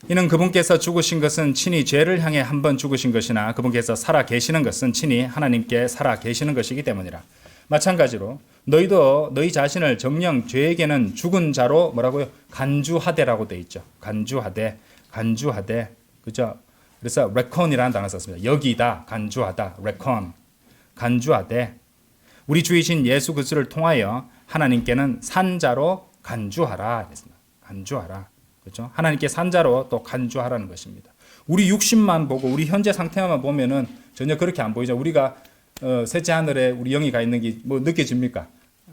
이는 그분께서 죽으신 것은 친히 죄를 향해 한 번 죽으신 것이나 그분께서 살아 계시는 것은 친히 하나님께 살아 계시는 것이기 때문이라. 마찬가지로 너희도 너희 자신을 정녕 죄에게는 죽은 자로 뭐라고요? 간주하되라고 돼 있죠. 간주하되. 그죠? 그래서 reckon이라는 단어 썼습니다. 여기다, 간주하다, reckon. 간주하되 우리 주이신 예수 그리스도를 통하여 하나님께는 산자로 간주하라. 간주하라. 그렇죠? 하나님께 산자로 또 간주하라는 것입니다. 우리 육신만 보고 우리 현재 상태만 보면은 전혀 그렇게 안 보이죠. 우리가 셋째 하늘에 우리 영이 가 있는 게 뭐 느껴집니까?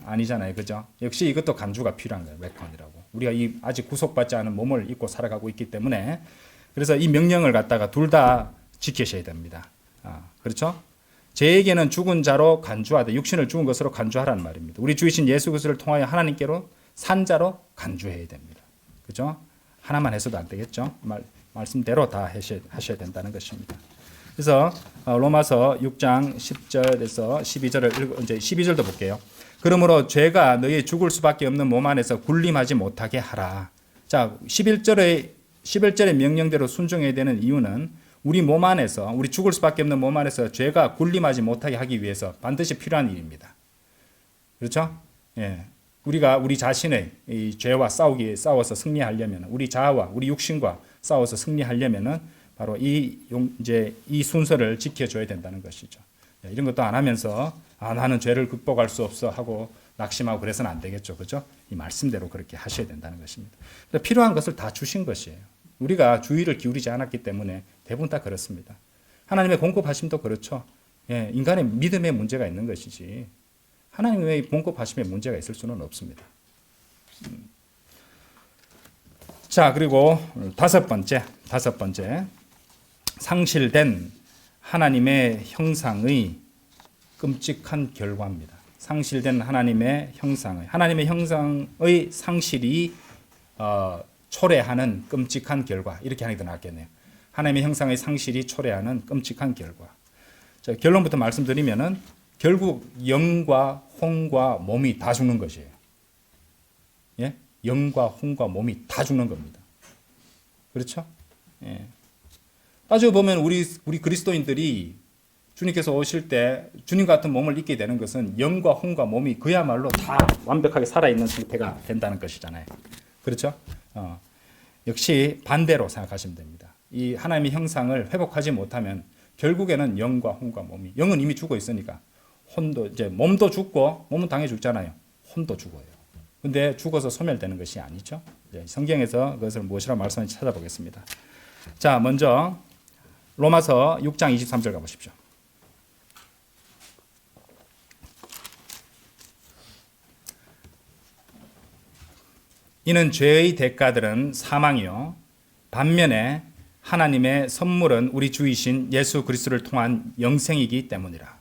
아니잖아요. 그죠? 역시 이것도 간주가 필요한 거예요. 레컨이라고. 우리가 이 아직 구속받지 않은 몸을 입고 살아가고 있기 때문에 그래서 이 명령을 갖다가 둘 다 지키셔야 됩니다. 그렇죠? 제에게는 죽은 자로 간주하되 육신을 죽은 것으로 간주하라는 말입니다. 우리 주이신 예수 그리스도를 통하여 하나님께로 산자로 간주해야 됩니다. 그죠? 하나만 해서도 안 되겠죠? 말씀대로 다 하셔야 된다는 것입니다. 그래서 로마서 6장 10절에서 12절을 이제 12절도 볼게요. 그러므로 죄가 너희 죽을 수밖에 없는 몸 안에서 군림하지 못하게 하라. 자, 11절의 명령대로 순종해야 되는 이유는 우리 몸 안에서 우리 죽을 수밖에 없는 몸 안에서 죄가 군림하지 못하게 하기 위해서 반드시 필요한 일입니다. 그렇죠? 예. 우리가 우리 자신의 이 죄와 싸워서 승리하려면 우리 자아와 우리 육신과 싸워서 승리하려면은 바로 이 순서를 지켜줘야 된다는 것이죠. 이런 것도 안 하면서 나는 죄를 극복할 수 없어 하고 낙심하고 그래서는 안 되겠죠. 그죠? 이 말씀대로 그렇게 하셔야 된다는 것입니다. 필요한 것을 다 주신 것이에요. 우리가 주의를 기울이지 않았기 때문에 대부분 다 그렇습니다. 하나님의 공급하심도 그렇죠. 예, 인간의 믿음에 문제가 있는 것이지 하나님의 공급하심에 문제가 있을 수는 없습니다. 자, 그리고 다섯 번째 상실된 하나님의 형상의 끔찍한 결과입니다. 상실된 하나님의 형상의 상실이 초래하는 끔찍한 결과, 이렇게 하는 게 더 낫겠네요. 하나님의 형상의 상실이 초래하는 끔찍한 결과. 자, 결론부터 말씀드리면은 결국 영과 혼과 몸이 다 죽는 것이에요. 예? 영과 혼과 몸이 다 죽는 겁니다. 그렇죠? 예. 따져보면 우리 그리스도인들이 주님께서 오실 때 주님 같은 몸을 입게 되는 것은 영과 혼과 몸이 그야말로 다 완벽하게 살아있는 상태가 된다는 것이잖아요. 그렇죠? 역시 반대로 생각하시면 됩니다. 이 하나님의 형상을 회복하지 못하면 결국에는 영과 혼과 몸이, 영은 이미 죽어 있으니까 혼도 이제 몸도 죽고 몸은 당연히 죽잖아요. 혼도 죽어요. 근데 죽어서 소멸되는 것이 아니죠. 성경에서 그것을 무엇이라고 말씀하는지 찾아보겠습니다. 자, 먼저 로마서 6장 23절 가보십시오. 이는 죄의 대가들은 사망이요 반면에 하나님의 선물은 우리 주이신 예수 그리스도를 통한 영생이기 때문이라.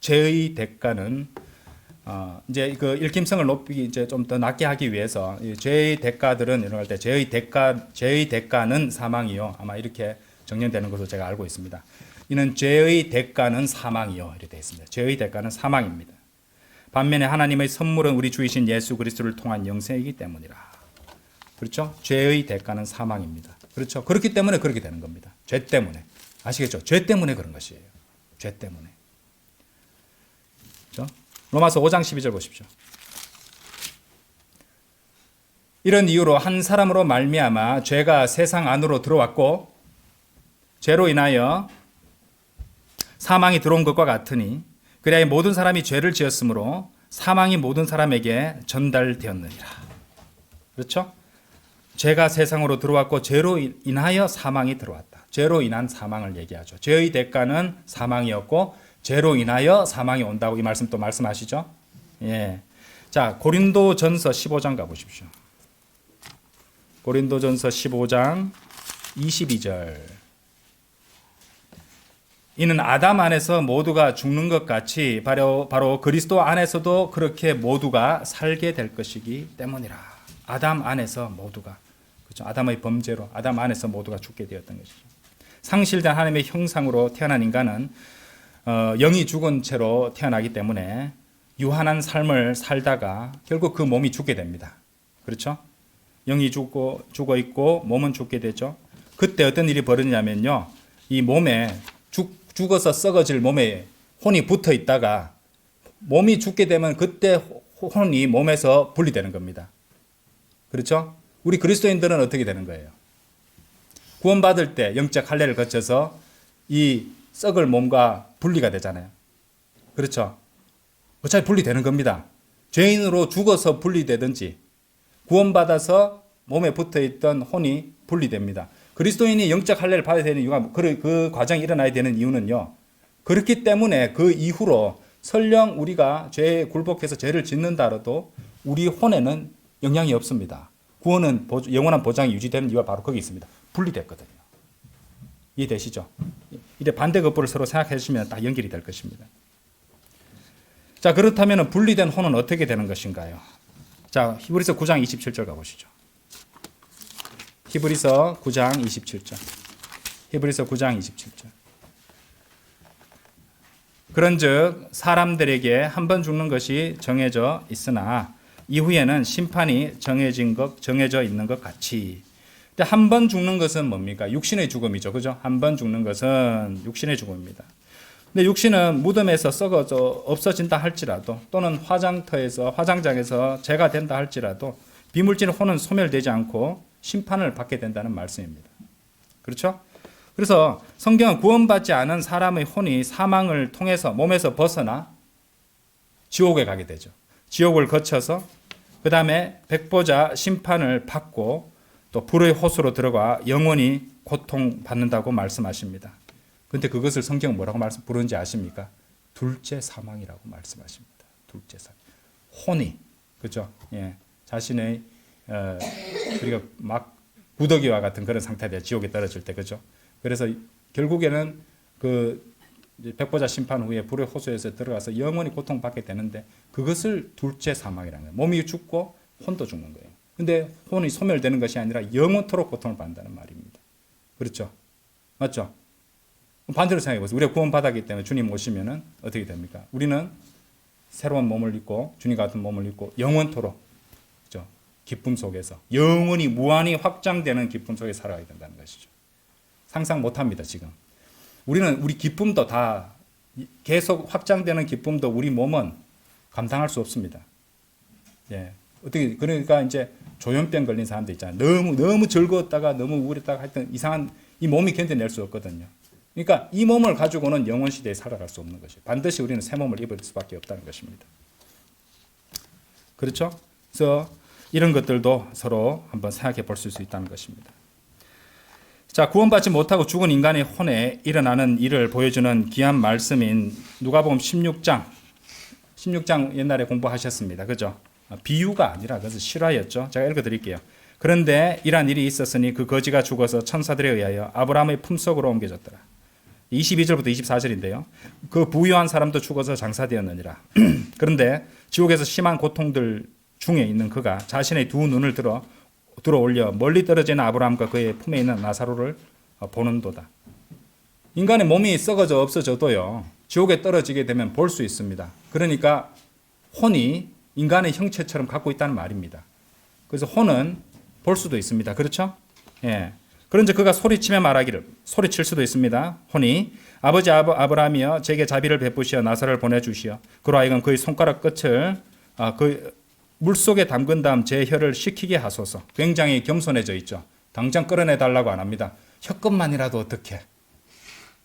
죄의 대가는 이제 그 일김성을 높이기 이제 좀 더 낮게 하기 위해서 죄의 대가들은 이런 할 때 죄의 대가는 사망이요. 아마 이렇게 정리되는 것으로 제가 알고 있습니다. 이는 죄의 대가는 사망이요. 이렇게 되어 있습니다. 죄의 대가는 사망입니다. 반면에 하나님의 선물은 우리 주이신 예수 그리스도를 통한 영생이기 때문이라. 그렇죠? 죄의 대가는 사망입니다. 그렇죠? 그렇기 때문에 그렇게 되는 겁니다. 죄 때문에. 아시겠죠? 죄 때문에 그런 것이에요. 죄 때문에. 그렇죠? 로마서 5장 12절 보십시오. 이런 이유로 한 사람으로 말미암아 죄가 세상 안으로 들어왔고 죄로 인하여 사망이 들어온 것과 같으니 그래야 모든 사람이 죄를 지었으므로 사망이 모든 사람에게 전달되었느니라. 그렇죠? 죄가 세상으로 들어왔고 죄로 인하여 사망이 들어왔다. 죄로 인한 사망을 얘기하죠. 죄의 대가는 사망이었고 죄로 인하여 사망이 온다고 이 말씀 또 말씀하시죠. 예. 자, 고린도전서 15장 가보십시오. 고린도전서 15장 22절. 이는 아담 안에서 모두가 죽는 것 같이 바로 그리스도 안에서도 그렇게 모두가 살게 될 것이기 때문이라. 아담 안에서 모두가, 그렇죠? 아담의 범죄로 아담 안에서 모두가 죽게 되었던 것이죠. 상실된 하나님의 형상으로 태어난 인간은 영이 죽은 채로 태어나기 때문에 유한한 삶을 살다가 결국 그 몸이 죽게 됩니다. 그렇죠? 영이 죽어 있고 몸은 죽게 되죠. 그때 어떤 일이 벌어지냐면요, 이 몸에 죽어서 썩어질 몸에 혼이 붙어 있다가 몸이 죽게 되면 그때 혼이 몸에서 분리되는 겁니다. 그렇죠? 우리 그리스도인들은 어떻게 되는 거예요? 구원받을 때 영적 할례를 거쳐서 이 썩을 몸과 분리가 되잖아요. 그렇죠? 어차피 분리되는 겁니다. 죄인으로 죽어서 분리되든지 구원받아서 몸에 붙어있던 혼이 분리됩니다. 그리스도인이 영적 할례를 받아야 되는 이유가 그 과정이 일어나야 되는 이유는요. 그렇기 때문에 그 이후로 설령 우리가 죄에 굴복해서 죄를 짓는다 하더라도 우리 혼에는 영향이 없습니다. 구원은 영원한 보장이 유지되는 이유가 바로 거기 있습니다. 분리됐거든요. 이해되시죠? 이제 반대급부를 서로 생각해 주시면 딱 연결이 될 것입니다. 자, 그렇다면 분리된 혼은 어떻게 되는 것인가요? 자, 히브리서 9장 27절 가보시죠. 히브리서 9장 27절. 히브리서 9장 27절. 그런즉 사람들에게 한 번 죽는 것이 정해져 있으나 이후에는 심판이 정해져 있는 것 같이. 한 번 죽는 것은 뭡니까? 육신의 죽음이죠. 그죠? 한 번 죽는 것은 육신의 죽음입니다. 근데 육신은 무덤에서 썩어져 없어진다 할지라도 또는 화장장에서 재가 된다 할지라도 비물질 혼은 소멸되지 않고 심판을 받게 된다는 말씀입니다. 그렇죠? 그래서 성경은 구원받지 않은 사람의 혼이 사망을 통해서 몸에서 벗어나 지옥에 가게 되죠. 지옥을 거쳐서 그 다음에 백보자 심판을 받고 또 불의 호수로 들어가 영원히 고통받는다고 말씀하십니다. 그런데 그것을 성경은 뭐라고 부르는지 아십니까? 둘째 사망이라고 말씀하십니다. 둘째 사망. 혼이, 그죠? 예, 자신의 우리가 막 구더기와 같은 그런 상태에 지옥에 떨어질 때, 그죠? 그래서 결국에는 그 백보자 심판 후에 불의 호수에서 들어가서 영원히 고통받게 되는데 그것을 둘째 사망이라는 거예요. 몸이 죽고 혼도 죽는 거예요. 근데 혼이 소멸되는 것이 아니라 영원토록 고통을 받는다는 말입니다. 그렇죠? 맞죠? 반대로 생각해 보세요. 우리가 구원받았기 때문에 주님 오시면은 어떻게 됩니까? 우리는 새로운 몸을 입고 주님 같은 몸을 입고 영원토록, 그렇죠? 기쁨 속에서 영원히 무한히 확장되는 기쁨 속에 살아가야 된다는 것이죠. 상상 못합니다. 지금 우리는 우리 기쁨도 다 계속 확장되는 기쁨도 우리 몸은 감당할 수 없습니다. 예, 어떻게 그러니까 이제 조현병 걸린 사람들 있잖아요. 너무 즐거웠다가 너무 우울했다가 하여튼 이상한 이 몸이 견뎌낼 수 없거든요. 그러니까 이 몸을 가지고는 영원 시대에 살아갈 수 없는 것이에요. 반드시 우리는 새 몸을 입을 수밖에 없다는 것입니다. 그렇죠? 그래서 이런 것들도 서로 한번 생각해 볼 수 있다는 것입니다. 자, 구원받지 못하고 죽은 인간의 혼에 일어나는 일을 보여주는 귀한 말씀인 누가복음 16장 옛날에 공부하셨습니다. 그죠? 비유가 아니라 그래서 실화였죠. 제가 읽어드릴게요. 그런데 이러한 일이 있었으니 그 거지가 죽어서 천사들에 의하여 아브라함의 품속으로 옮겨졌더라. 22절부터 24절인데요. 그 부유한 사람도 죽어서 장사되었느니라. 그런데 지옥에서 심한 고통들 중에 있는 그가 자신의 두 눈을 들어 올려 멀리 떨어진 아브라함과 그의 품에 있는 나사로를 보는도다. 인간의 몸이 썩어져 없어져도요, 지옥에 떨어지게 되면 볼 수 있습니다. 그러니까 혼이 인간의 형체처럼 갖고 있다는 말입니다. 그래서 혼은 볼 수도 있습니다. 그렇죠? 예. 그런데 그가 소리치며 말하기를, 소리칠 수도 있습니다. 혼이 아버지 아브라함이여 제게 자비를 베푸시어 나사로를 보내주시어 그로 하여금 그의 손가락 끝을 그 물속에 담근 다음 제 혀를 식히게 하소서. 굉장히 겸손해져 있죠. 당장 끌어내달라고 안 합니다. 혀끝만이라도 어떻게.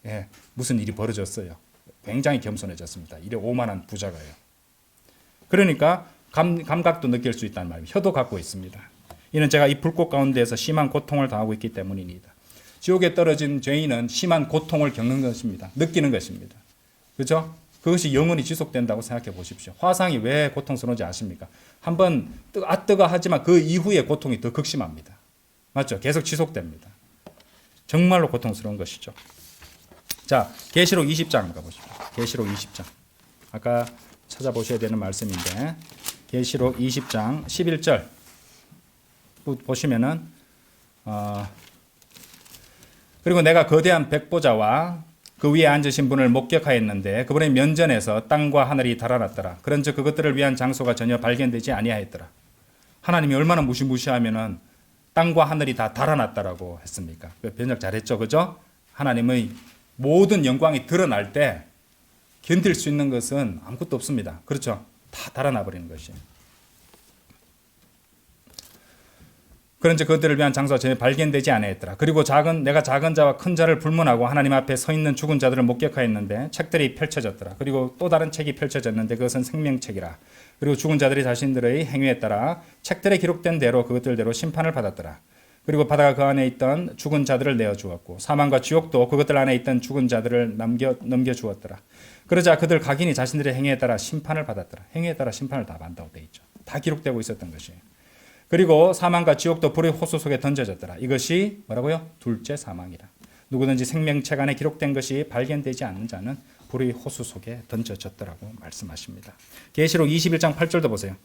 예, 무슨 일이 벌어졌어요. 굉장히 겸손해졌습니다. 이래 오만한 부자가요. 그러니까 감각도 느낄 수 있다는 말입니다. 혀도 갖고 있습니다. 이는 제가 이 불꽃 가운데에서 심한 고통을 당하고 있기 때문입니다. 지옥에 떨어진 죄인은 심한 고통을 겪는 것입니다. 느끼는 것입니다. 그렇죠? 그것이 영원히 지속된다고 생각해 보십시오. 화상이 왜 고통스러운지 아십니까? 한번 뜨거 하지만 그 이후에 고통이 더 극심합니다. 맞죠? 계속 지속됩니다. 정말로 고통스러운 것이죠. 자, 계시록 20장 가보시죠. 계시록 20장. 아까 찾아보셔야 되는 말씀인데 계시록 20장 11절 보시면은 그리고 내가 거대한 백보자와 그 위에 앉으신 분을 목격하였는데 그분의 면전에서 땅과 하늘이 달아났더라. 그런즉 그것들을 위한 장소가 전혀 발견되지 아니하였더라. 하나님이 얼마나 무시무시하면은 땅과 하늘이 다 달아났다라고 했습니까? 번역 잘했죠, 그죠? 하나님의 모든 영광이 드러날 때 견딜 수 있는 것은 아무것도 없습니다. 그렇죠? 다 달아나 버리는 것이에요. 그런지 그들을 위한 장소가 전혀 발견되지 아니하였더라. 그리고 내가 작은 자와 큰 자를 불문하고 하나님 앞에 서 있는 죽은 자들을 목격하였는데 책들이 펼쳐졌더라. 그리고 또 다른 책이 펼쳐졌는데 그것은 생명책이라. 그리고 죽은 자들이 자신들의 행위에 따라 책들에 기록된 대로 그것들대로 심판을 받았더라. 그리고 바다가 그 안에 있던 죽은 자들을 내어주었고 사망과 지옥도 그것들 안에 있던 죽은 자들을 넘겨주었더라. 그러자 그들 각인이 자신들의 행위에 따라 심판을 받았더라. 행위에 따라 심판을 다 받는다고 되어 있죠. 다 기록되고 있었던 것이에요. 그리고 사망과 지옥도 불의 호수 속에 던져졌더라. 이것이 뭐라고요? 둘째 사망이라. 누구든지 생명책 안에 기록된 것이 발견되지 않는 자는 불의 호수 속에 던져졌더라고 말씀하십니다. 계시록 21장 8절도 보세요.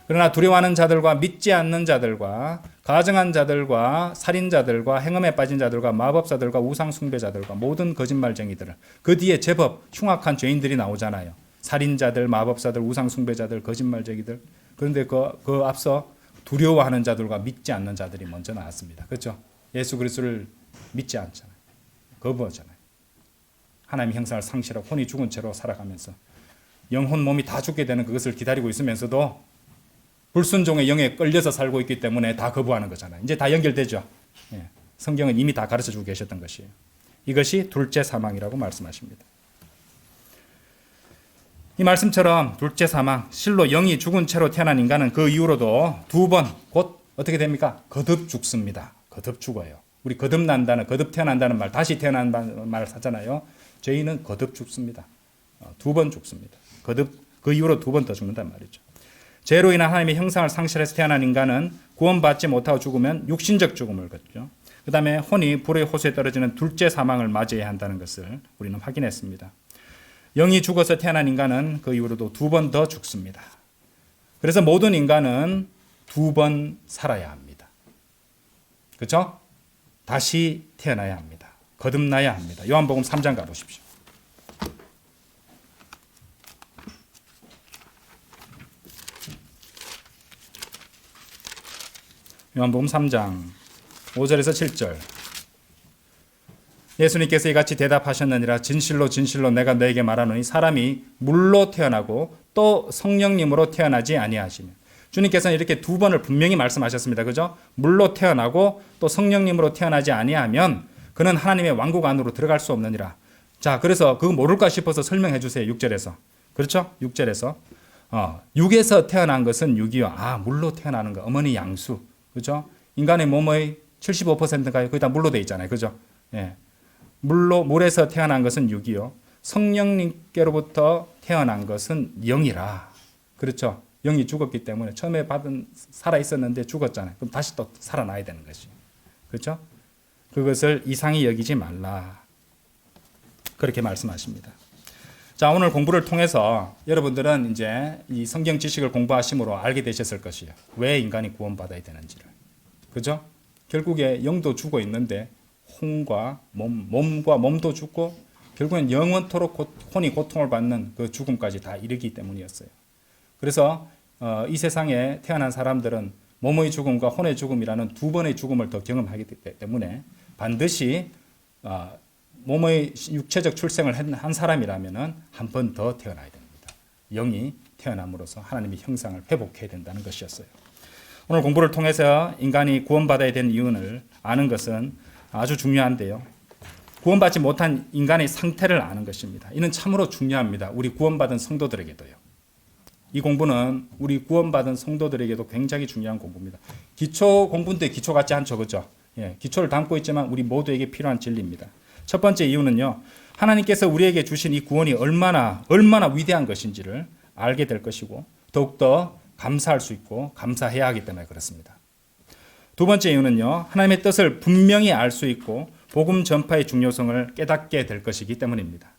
그러나 두려워하는 자들과 믿지 않는 자들과 가증한 자들과 살인자들과 행음에 빠진 자들과 마법사들과 우상 숭배자들과 모든 거짓말쟁이들을 그 뒤에 제법 흉악한 죄인들이 나오잖아요. 살인자들, 마법사들, 우상 숭배자들, 거짓말쟁이들. 그런데 그 앞서 두려워하는 자들과 믿지 않는 자들이 먼저 나왔습니다. 그렇죠? 예수 그리스도를 믿지 않잖아요. 거부하잖아요. 하나님의 형상을 상실하고 혼이 죽은 채로 살아가면서 영혼 몸이 다 죽게 되는 그것을 기다리고 있으면서도 불순종의 영에 끌려서 살고 있기 때문에 다 거부하는 거잖아요. 이제 다 연결되죠. 예. 성경은 이미 다 가르쳐주고 계셨던 것이에요. 이것이 둘째 사망이라고 말씀하십니다. 이 말씀처럼 둘째 사망, 실로 영이 죽은 채로 태어난 인간은 그 이후로도 두 번 곧 어떻게 됩니까? 거듭 죽습니다. 거듭 죽어요. 우리 거듭난다는, 거듭 태어난다는 말, 다시 태어난다는 말 하잖아요. 죄인은 거듭 죽습니다. 두 번 죽습니다. 그 이후로 두 번 더 죽는단 말이죠. 죄로 인한 하나님의 형상을 상실해서 태어난 인간은 구원받지 못하고 죽으면 육신적 죽음을 거죠. 그 다음에 혼이 불의 호수에 떨어지는 둘째 사망을 맞이해야 한다는 것을 우리는 확인했습니다. 영이 죽어서 태어난 인간은 그 이후로도 두 번 더 죽습니다. 그래서 모든 인간은 두 번 살아야 합니다. 그렇죠? 다시 태어나야 합니다. 거듭나야 합니다. 요한복음 3장 가보십시오. 요한복음 3장 5절에서 7절. 예수님께서 이같이 대답하셨느니라. 진실로 진실로 내가 너에게 말하노니 사람이 물로 태어나고 또 성령님으로 태어나지 아니하시면. 주님께서는 이렇게 두 번을 분명히 말씀하셨습니다. 그죠? 물로 태어나고 또 성령님으로 태어나지 아니하면 그는 하나님의 왕국 안으로 들어갈 수 없느니라. 자, 그래서 그거 모를까 싶어서 설명해 주세요. 6절에서. 그렇죠? 6절에서. 육에서 태어난 것은 육이요. 물로 태어나는 거. 어머니 양수. 그죠? 인간의 몸의 75%가요. 거의 다 물로 돼 있잖아요. 그죠? 예. 물에서 태어난 것은 육이요. 성령님께로부터 태어난 것은 영이라. 그렇죠? 영이 죽었기 때문에 처음에 살아 있었는데 죽었잖아요. 그럼 다시 또 살아나야 되는 것이. 그렇죠? 그것을 이상히 여기지 말라. 그렇게 말씀하십니다. 자, 오늘 공부를 통해서 여러분들은 이제 이 성경 지식을 공부하심으로 알게 되셨을 것이에요. 왜 인간이 구원받아야 되는지를. 그죠? 결국에 영도 죽어 있는데 몸과 몸도 죽고 결국엔 영원토록 혼이 고통을 받는 그 죽음까지 다 이르기 때문이었어요. 그래서 이 세상에 태어난 사람들은 몸의 죽음과 혼의 죽음이라는 두 번의 죽음을 더 경험하기 때문에 반드시 몸의 육체적 출생을 한 사람이라면 한 번 더 태어나야 됩니다. 영이 태어남으로써 하나님의 형상을 회복해야 된다는 것이었어요. 오늘 공부를 통해서 인간이 구원받아야 되는 이유를 아는 것은 아주 중요한데요. 구원받지 못한 인간의 상태를 아는 것입니다. 이는 참으로 중요합니다. 우리 구원받은 성도들에게도요. 이 공부는 우리 구원받은 성도들에게도 굉장히 중요한 공부입니다. 기초 공부인데 기초 같지 않죠, 그렇죠? 예, 기초를 담고 있지만 우리 모두에게 필요한 진리입니다. 첫 번째 이유는요, 하나님께서 우리에게 주신 이 구원이 얼마나 위대한 것인지를 알게 될 것이고 더욱더 감사할 수 있고 감사해야 하기 때문에 그렇습니다. 두 번째 이유는요, 하나님의 뜻을 분명히 알 수 있고 복음 전파의 중요성을 깨닫게 될 것이기 때문입니다.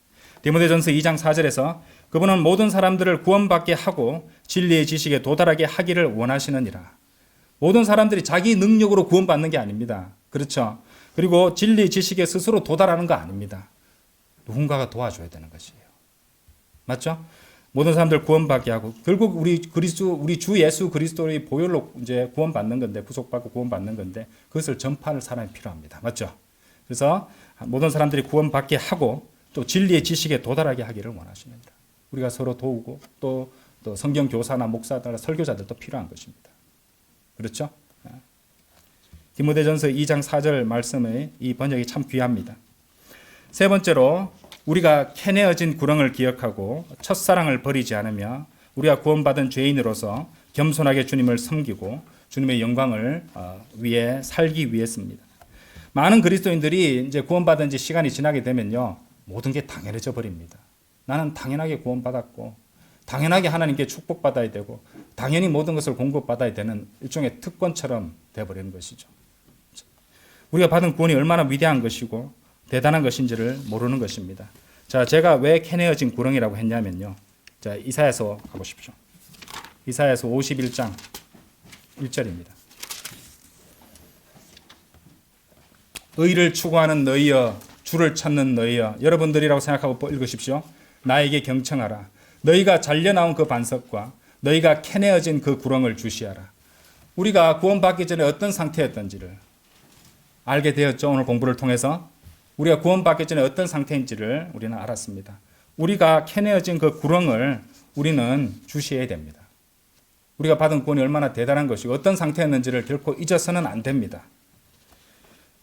디모데전서 2장 4절에서 그분은 모든 사람들을 구원받게 하고 진리의 지식에 도달하게 하기를 원하시느니라. 모든 사람들이 자기 능력으로 구원받는 게 아닙니다. 그렇죠? 그리고 진리 지식에 스스로 도달하는 거 아닙니다. 누군가가 도와줘야 되는 것이에요. 맞죠? 모든 사람들 구원받게 하고 결국 우리 주 예수 그리스도의 보혈로 이제 구원받는 건데 구속받고 구원받는 건데 그것을 전파할 사람이 필요합니다. 맞죠? 그래서 모든 사람들이 구원받게 하고 또 진리의 지식에 도달하게 하기를 원하십니다. 우리가 서로 도우고 또 성경 교사나 목사들, 설교자들도 필요한 것입니다. 그렇죠? 디모데전서 2장 4절 말씀의 이 번역이 참 귀합니다. 세 번째로 우리가 캐내어진 구렁을 기억하고 첫사랑을 버리지 않으며 우리가 구원받은 죄인으로서 겸손하게 주님을 섬기고 주님의 영광을 위해 살기 위해서입니다. 많은 그리스도인들이 이제 구원받은 지 시간이 지나게 되면요, 모든 게 당연해져 버립니다. 나는 당연하게 구원받았고 당연하게 하나님께 축복받아야 되고 당연히 모든 것을 공급받아야 되는 일종의 특권처럼 되어버리는 것이죠. 우리가 받은 구원이 얼마나 위대한 것이고 대단한 것인지를 모르는 것입니다. 자, 제가 왜 캐내어진 구렁이라고 했냐면요. 자, 이사야서 가보십시오. 이사야서 51장 1절입니다. 의를 추구하는 너희여, 주를 찾는 너희여, 여러분들이라고 생각하고 읽으십시오. 나에게 경청하라. 너희가 잘려나온 그 반석과 너희가 캐내어진 그 구렁을 주시하라. 우리가 구원받기 전에 어떤 상태였던지를 알게 되었죠. 오늘 공부를 통해서 우리가 구원받기 전에 어떤 상태인지를 우리는 알았습니다. 우리가 캐내어진 그 구렁을 우리는 주시해야 됩니다. 우리가 받은 구원이 얼마나 대단한 것이고 어떤 상태였는지를 결코 잊어서는 안 됩니다.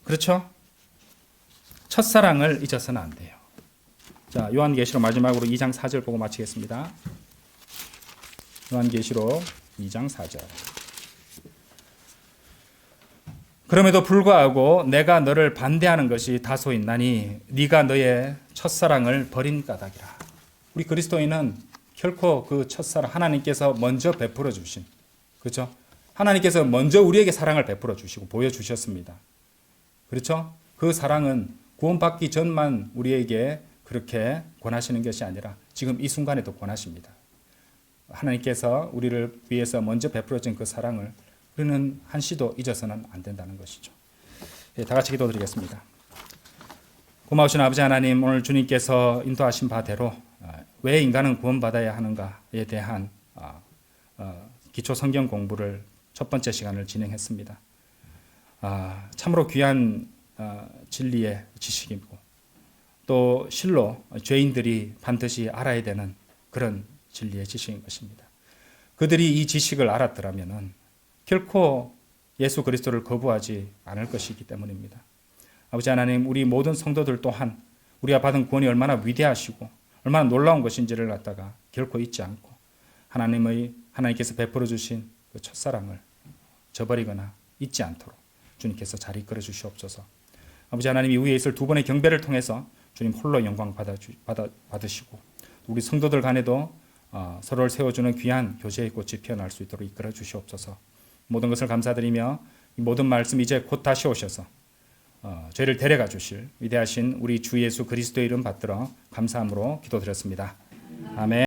그렇죠? 첫사랑을 잊어서는 안 돼요. 자, 요한계시록 마지막으로 2장 4절 보고 마치겠습니다. 요한계시록 2장 4절. 그럼에도 불구하고 내가 너를 반대하는 것이 다소 있나니 네가 너의 첫사랑을 버린 까닭이라. 우리 그리스도인은 결코 그 첫사랑 하나님께서 먼저 베풀어 주신, 그렇죠? 하나님께서 먼저 우리에게 사랑을 베풀어 주시고 보여주셨습니다. 그렇죠? 그 사랑은 구원받기 전만 우리에게 그렇게 권하시는 것이 아니라 지금 이 순간에도 권하십니다. 하나님께서 우리를 위해서 먼저 베풀어 준 그 사랑을 우리는 한시도 잊어서는 안 된다는 것이죠. 예, 다 같이 기도드리겠습니다. 고마우신 아버지 하나님, 오늘 주님께서 인도하신 바대로 왜 인간은 구원받아야 하는가에 대한 기초 성경 공부를 첫 번째 시간을 진행했습니다. 참으로 귀한 진리의 지식이고 또 실로 죄인들이 반드시 알아야 되는 그런 진리의 지식인 것입니다. 그들이 이 지식을 알았더라면 결코 예수 그리스도를 거부하지 않을 것이기 때문입니다. 아버지 하나님, 우리 모든 성도들 또한 우리가 받은 구원이 얼마나 위대하시고 얼마나 놀라운 것인지를 갖다가 결코 잊지 않고 하나님께서 베풀어 주신 그 첫사랑을 저버리거나 잊지 않도록 주님께서 잘 이끌어 주시옵소서. 아버지 하나님, 이후에 있을 두 번의 경배를 통해서 주님 홀로 영광 받으시고 우리 성도들 간에도 서로를 세워주는 귀한 교제의 꽃이 피어날 수 있도록 이끌어 주시옵소서. 모든 것을 감사드리며 이 모든 말씀 이제 곧 다시 오셔서 저희를 데려가 주실 위대하신 우리 주 예수 그리스도의 이름 받들어 감사함으로 기도드렸습니다. 아멘.